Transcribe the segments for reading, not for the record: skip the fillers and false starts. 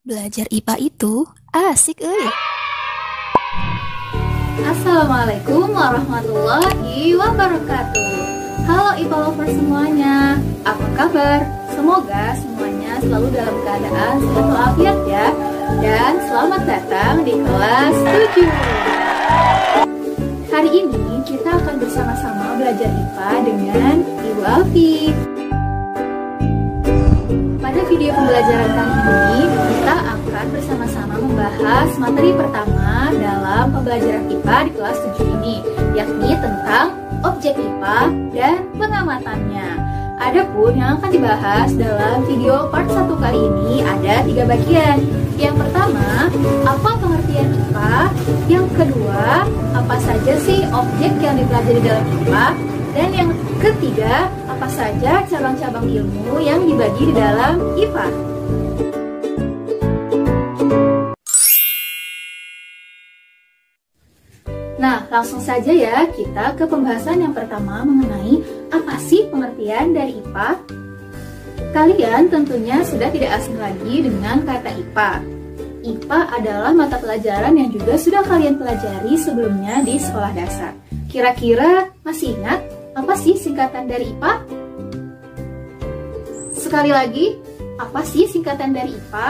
Belajar IPA itu asik euy. Assalamualaikum warahmatullahi wabarakatuh. Halo IPA lover semuanya, apa kabar? Semoga semuanya selalu dalam keadaan sehat walafiat ya. Dan selamat datang di kelas 7. Hari ini kita akan bersama-sama belajar IPA dengan Ibu Alfi. Pada video pembelajaran kali ini, kita akan bersama-sama membahas materi pertama dalam pembelajaran IPA di kelas 7 ini, yakni tentang objek IPA dan pengamatannya. Adapun yang akan dibahas dalam video part 1 kali ini ada 3 bagian. Yang pertama, apa pengertian IPA? Yang kedua, apa saja sih objek yang dipelajari dalam IPA? Dan yang ketiga, apa saja cabang-cabang ilmu yang dibagi di dalam IPA? Nah, langsung saja ya kita ke pembahasan yang pertama mengenai apa sih pengertian dari IPA. Kalian tentunya sudah tidak asing lagi dengan kata IPA. IPA adalah mata pelajaran yang juga sudah kalian pelajari sebelumnya di sekolah dasar. Kira-kira masih ingat apa sih singkatan dari IPA? Sekali lagi, apa sih singkatan dari IPA?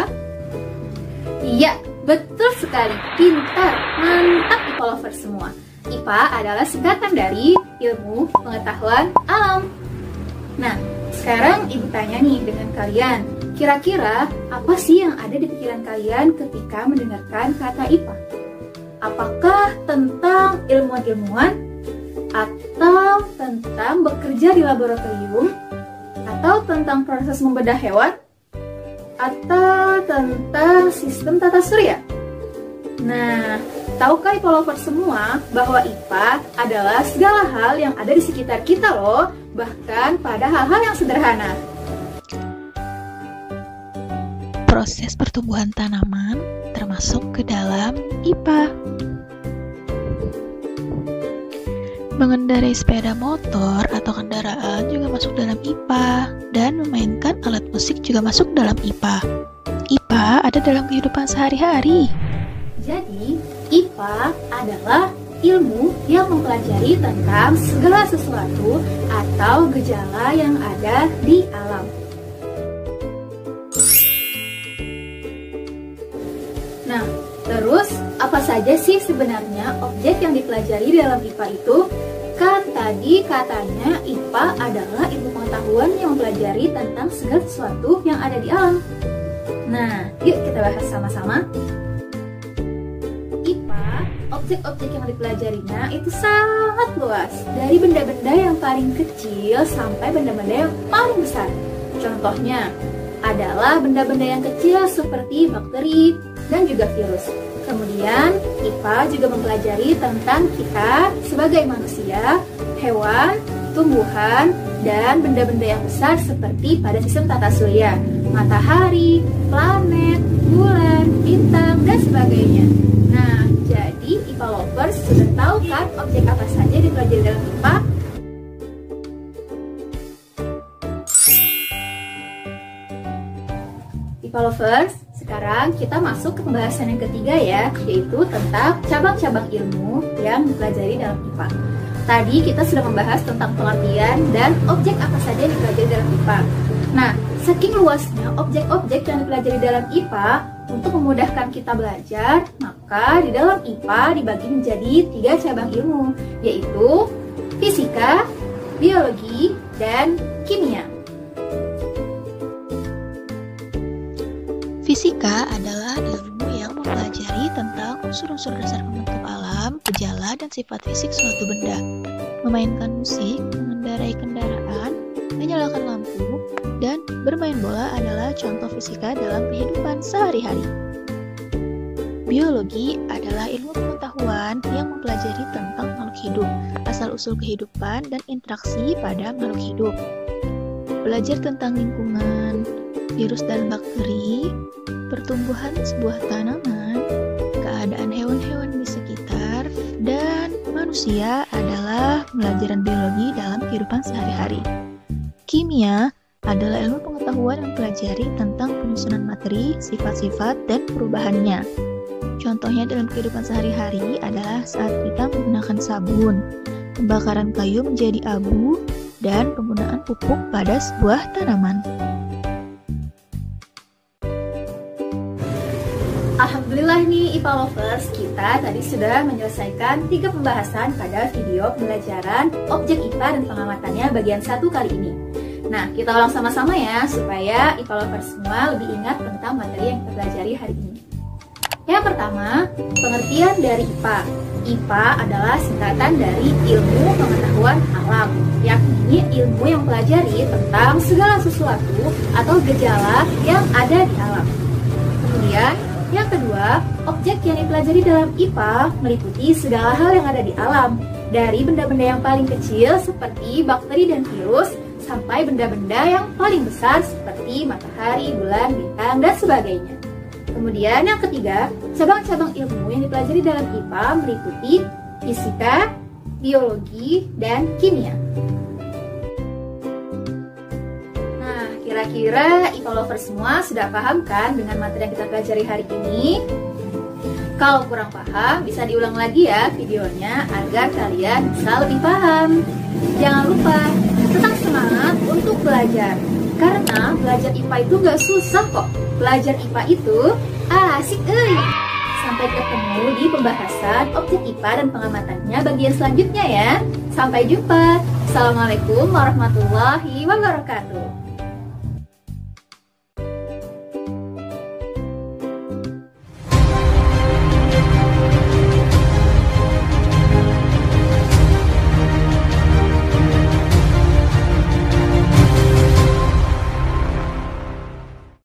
Iya, betul sekali. Pintar, mantap IPA lovers semua. IPA adalah singkatan dari ilmu pengetahuan alam. Nah, sekarang Ibu tanya nih dengan kalian. Kira-kira apa sih yang ada di pikiran kalian ketika mendengarkan kata IPA? Apakah tentang ilmuwan-ilmuwan? Atau tentang bekerja di laboratorium? Atau tentang proses membedah hewan? Atau tentang sistem tata surya? Nah, tahukah IPA lovers semua bahwa IPA adalah segala hal yang ada di sekitar kita loh, bahkan pada hal-hal yang sederhana. Proses pertumbuhan tanaman termasuk ke dalam IPA. Mengendarai sepeda motor atau kendaraan juga masuk dalam IPA, dan memainkan alat musik juga masuk dalam IPA. IPA ada dalam kehidupan sehari-hari. Jadi, IPA adalah ilmu yang mempelajari tentang segala sesuatu atau gejala yang ada di alam. Nah, terus apa saja sih sebenarnya objek yang dipelajari dalam IPA itu? Kan tadi katanya IPA adalah ilmu pengetahuan yang mempelajari tentang segala sesuatu yang ada di alam. Nah, yuk kita bahas sama-sama. IPA, objek-objek yang dipelajarinya itu sangat luas. Dari benda-benda yang paling kecil sampai benda-benda yang paling besar. Contohnya adalah benda-benda yang kecil seperti bakteri dan juga virus. Kemudian, IPA juga mempelajari tentang kita sebagai manusia, hewan, tumbuhan, dan benda-benda yang besar seperti pada sistem tata surya, matahari, planet, bulan, bintang, dan sebagainya. Nah, jadi IPA lovers sudah tahu kan objek apa saja yang dipelajari dalam IPA? IPA lovers, sekarang kita masuk ke pembahasan yang ketiga ya, yaitu tentang cabang-cabang ilmu yang dipelajari dalam IPA. Tadi kita sudah membahas tentang pengertian dan objek apa saja yang dipelajari dalam IPA. Nah, saking luasnya objek-objek yang dipelajari dalam IPA, untuk memudahkan kita belajar, maka di dalam IPA dibagi menjadi 3 cabang ilmu, yaitu fisika, biologi, dan kimia. Fisika adalah ilmu yang mempelajari tentang unsur-unsur dasar pembentuk alam, gejala, dan sifat fisik suatu benda. Memainkan musik, mengendarai kendaraan, menyalakan lampu, dan bermain bola adalah contoh fisika dalam kehidupan sehari-hari. Biologi adalah ilmu pengetahuan yang mempelajari tentang makhluk hidup, asal-usul kehidupan, dan interaksi pada makhluk hidup. Belajar tentang lingkungan, virus dan bakteri, pertumbuhan sebuah tanaman, keadaan hewan-hewan di sekitar, dan manusia adalah pelajaran biologi dalam kehidupan sehari-hari. Kimia adalah ilmu pengetahuan yang mempelajari tentang penyusunan materi, sifat-sifat, dan perubahannya. Contohnya dalam kehidupan sehari-hari adalah saat kita menggunakan sabun, pembakaran kayu menjadi abu, dan penggunaan pupuk pada sebuah tanaman. Alhamdulillah nih IPA Lovers, kita tadi sudah menyelesaikan 3 pembahasan pada video pembelajaran objek IPA dan pengamatannya bagian 1 kali ini. Nah, kita ulang sama-sama ya, supaya IPA Lovers semua lebih ingat tentang materi yang kita pelajari hari ini. Yang pertama, pengertian dari IPA. IPA adalah singkatan dari ilmu pengetahuan alam, yakni ilmu yang mempelajari tentang segala sesuatu atau gejala yang ada di alam. Kemudian, yang kedua, objek yang dipelajari dalam IPA meliputi segala hal yang ada di alam, dari benda-benda yang paling kecil seperti bakteri dan virus, sampai benda-benda yang paling besar seperti matahari, bulan, bintang, dan sebagainya. Kemudian yang ketiga, cabang-cabang ilmu yang dipelajari dalam IPA meliputi fisika, biologi, dan kimia. Nah, kira-kira IPA Lovers semua sudah paham kan dengan materi yang kita pelajari hari ini? Kalau kurang paham, bisa diulang lagi ya videonya agar kalian bisa lebih paham. Jangan lupa, tetap semangat untuk belajar. Karena belajar IPA itu gak susah kok. Belajar IPA itu asik Sampai ketemu di pembahasan objek IPA dan pengamatannya bagian selanjutnya ya. Sampai jumpa. Assalamualaikum warahmatullahi wabarakatuh.